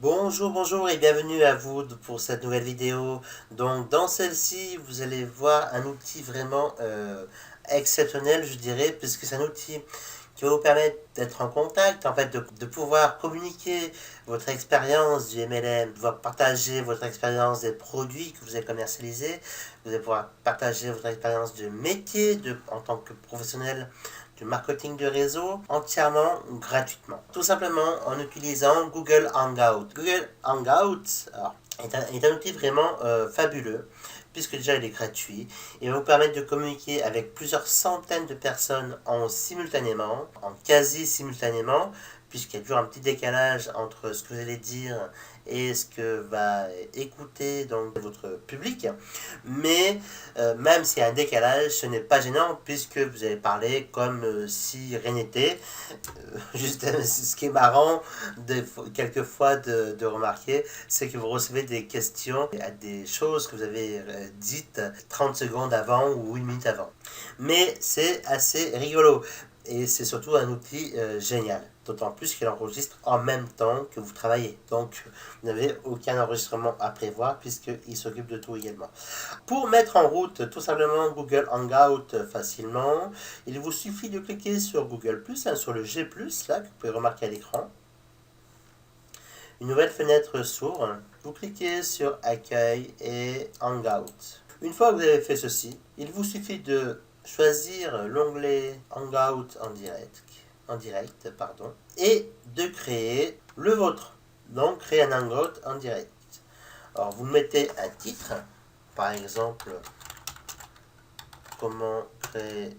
Bonjour, bonjour et bienvenue à vous pour cette nouvelle vidéo. Donc dans celle-ci, vous allez voir un outil vraiment exceptionnel, je dirais, puisque c'est un outil qui va vous permettre d'être en contact, en fait, de pouvoir communiquer votre expérience du MLM, de pouvoir partager votre expérience des produits que vous avez commercialisés, vous allez pouvoir partager votre expérience de métier en tant que professionnel du marketing de réseau entièrement gratuitement. Tout simplement en utilisant Google Hangout. Google Hangout est un outil vraiment fabuleux puisque déjà il est gratuit. Il va vous permettre de communiquer avec plusieurs centaines de personnes en simultanément, en quasi simultanément, puisqu'il y a toujours un petit décalage entre ce que vous allez dire et ce que va écouter donc votre public. Mais même s'il y a un décalage, ce n'est pas gênant puisque vous allez parler comme si rien n'était. Juste ce qui est marrant quelquefois de remarquer, c'est que vous recevez des questions à des choses que vous avez dites 30 secondes avant ou une minute avant. Mais c'est assez rigolo et c'est surtout un outil génial. D'autant plus qu'il enregistre en même temps que vous travaillez. Donc, vous n'avez aucun enregistrement à prévoir puisqu'il s'occupe de tout également. Pour mettre en route tout simplement Google Hangout facilement, il vous suffit de cliquer sur Google+, hein, sur le G+, là, que vous pouvez remarquer à l'écran. Une nouvelle fenêtre s'ouvre. Vous cliquez sur Accueil et Hangout. Une fois que vous avez fait ceci, il vous suffit de choisir l'onglet Hangout en direct, et de créer le vôtre. Donc, créer un Hangout en direct. Alors, vous mettez un titre, par exemple, comment créer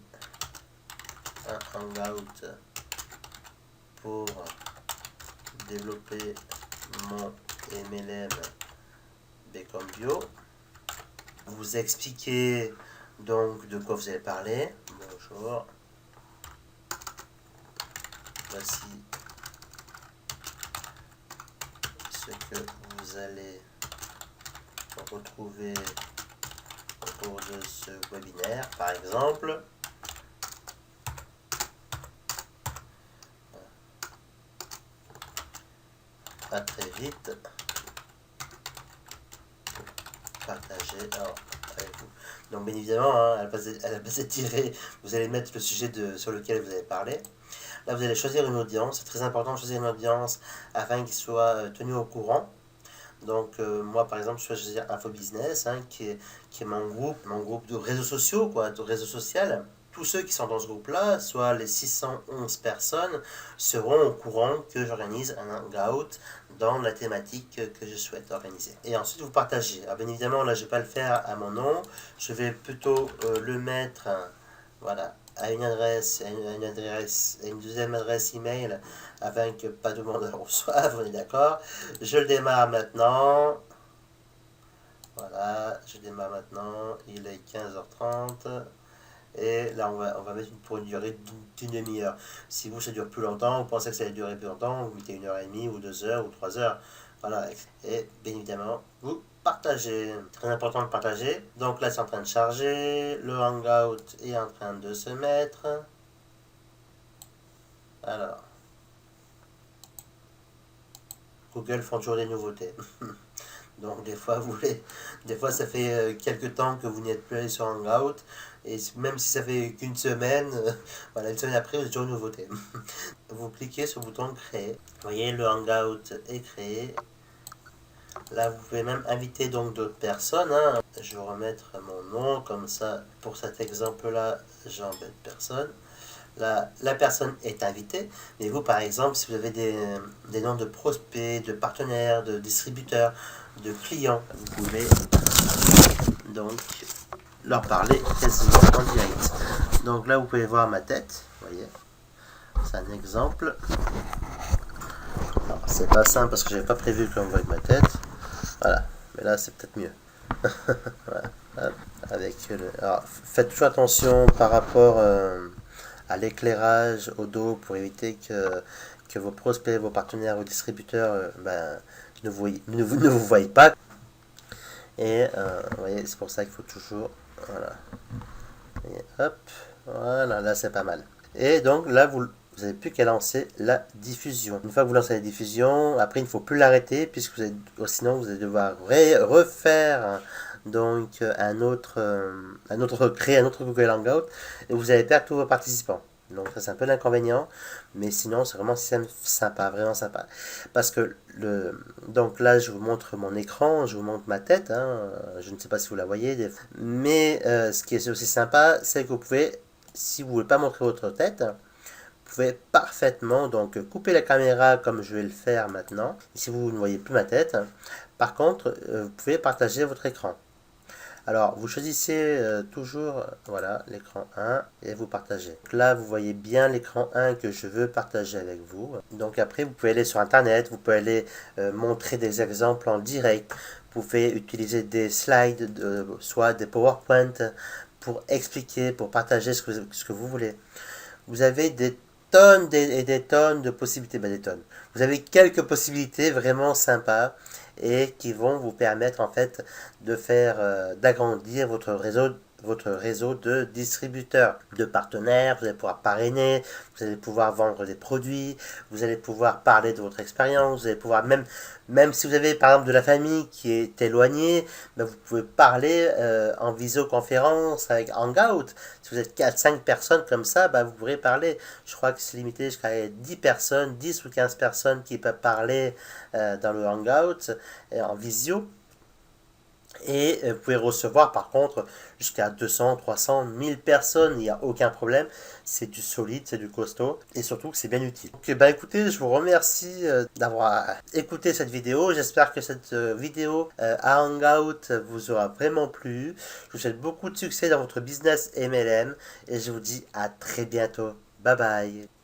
un Hangout pour développer mon MLM Become Bio. Vous expliquez donc de quoi vous allez parler. Bonjour. Voici ce que vous allez retrouver au cours de ce webinaire, par exemple. À très vite. Partager avec vous. Donc bien évidemment, hein, à la base de tirer, vous allez mettre le sujet sur lequel vous allez parler. Là, vous allez choisir une audience. C'est très important de choisir une audience afin qu'il soit tenu au courant. Donc moi par exemple je vais choisir Info Business hein, qui est mon groupe de réseaux sociaux, quoi, de réseau social. Tous ceux qui sont dans ce groupe-là, soit les 611 personnes, seront au courant que j'organise un hangout dans la thématique que je souhaite organiser. Et ensuite vous partagez. Alors bien évidemment là je ne vais pas le faire à mon nom, je vais plutôt le mettre voilà, à une adresse, à une deuxième adresse email afin que pas tout le monde le reçoive, on est d'accord. Je le démarre maintenant. Voilà, je démarre maintenant. Il est 15h30. Et là, on va mettre pour une durée d'une demi-heure. Si vous, ça dure plus longtemps, vous pensez que ça va durer plus longtemps, vous mettez 1h30 ou 2 heures ou 3 heures. Voilà. Et bien évidemment, vous partagez. Très important de partager. Donc là, c'est en train de charger. Le Hangout est en train de se mettre. Alors, Google font toujours des nouveautés. Donc des fois ça fait quelques temps que vous n'y êtes plus allé sur Hangout, et même si ça fait qu'une semaine, voilà, une semaine après, vous êtes toujours une nouveauté. Vous cliquez sur le bouton créer. Vous voyez, le Hangout est créé. Là, vous pouvez même inviter donc d'autres personnes, hein. Je vais remettre mon nom, comme ça, pour cet exemple-là, j'embête personne. La personne est invitée, mais vous, par exemple, si vous avez des noms de prospects, de partenaires, de distributeurs, de clients, vous pouvez donc leur parler quasiment en direct. Donc là, vous pouvez voir ma tête, vous voyez, c'est un exemple. C'est pas simple parce que j'avais pas prévu qu'on voit ma tête, voilà, mais là c'est peut-être mieux. Voilà. Alors, faites toujours attention par rapport à l'éclairage au dos pour éviter que vos prospects, vos partenaires, vos distributeurs ne vous voient pas. Et vous voyez, c'est pour ça qu'il faut toujours. Voilà. Et hop, voilà, là c'est pas mal. Et donc là, vous n'avez plus qu'à lancer la diffusion. Une fois que vous lancez la diffusion, après il ne faut plus l'arrêter puisque sinon vous allez devoir refaire donc créer un autre Google Hangout et vous allez perdre tous vos participants. Donc ça c'est un peu l'inconvénient, mais sinon c'est vraiment sympa, vraiment sympa. Parce que donc là je vous montre mon écran, je vous montre ma tête, hein, je ne sais pas si vous la voyez, mais ce qui est aussi sympa, c'est que vous pouvez, si vous ne voulez pas montrer votre tête, vous pouvez parfaitement donc couper la caméra comme je vais le faire maintenant, si vous ne voyez plus ma tête. Par contre, vous pouvez partager votre écran. Alors, vous choisissez toujours, voilà, l'écran 1 et vous partagez. Donc là, vous voyez bien l'écran 1 que je veux partager avec vous. Donc après, vous pouvez aller sur Internet, vous pouvez aller montrer des exemples en direct. Vous pouvez utiliser des slides, soit des PowerPoint, pour expliquer, pour partager ce que vous voulez. Vous avez des tonnes et des tonnes de possibilités, des tonnes. Vous avez quelques possibilités vraiment sympas et qui vont vous permettre en fait de d'agrandir votre réseau de distributeurs, de partenaires. Vous allez pouvoir parrainer, vous allez pouvoir vendre des produits, vous allez pouvoir parler de votre expérience, vous allez pouvoir même si vous avez par exemple de la famille qui est éloignée, ben, vous pouvez parler en visioconférence avec Hangout. Si vous êtes 4-5 personnes comme ça, ben, vous pourrez parler. Je crois que c'est limité jusqu'à 10 personnes, 10 ou 15 personnes qui peuvent parler dans le Hangout en visio. Et vous pouvez recevoir par contre jusqu'à 200, 300, 1000 personnes, il n'y a aucun problème. C'est du solide, c'est du costaud et surtout que c'est bien utile. Donc, bah, écoutez, je vous remercie d'avoir écouté cette vidéo. J'espère que cette vidéo à Hangout vous aura vraiment plu. Je vous souhaite beaucoup de succès dans votre business MLM et je vous dis à très bientôt. Bye bye.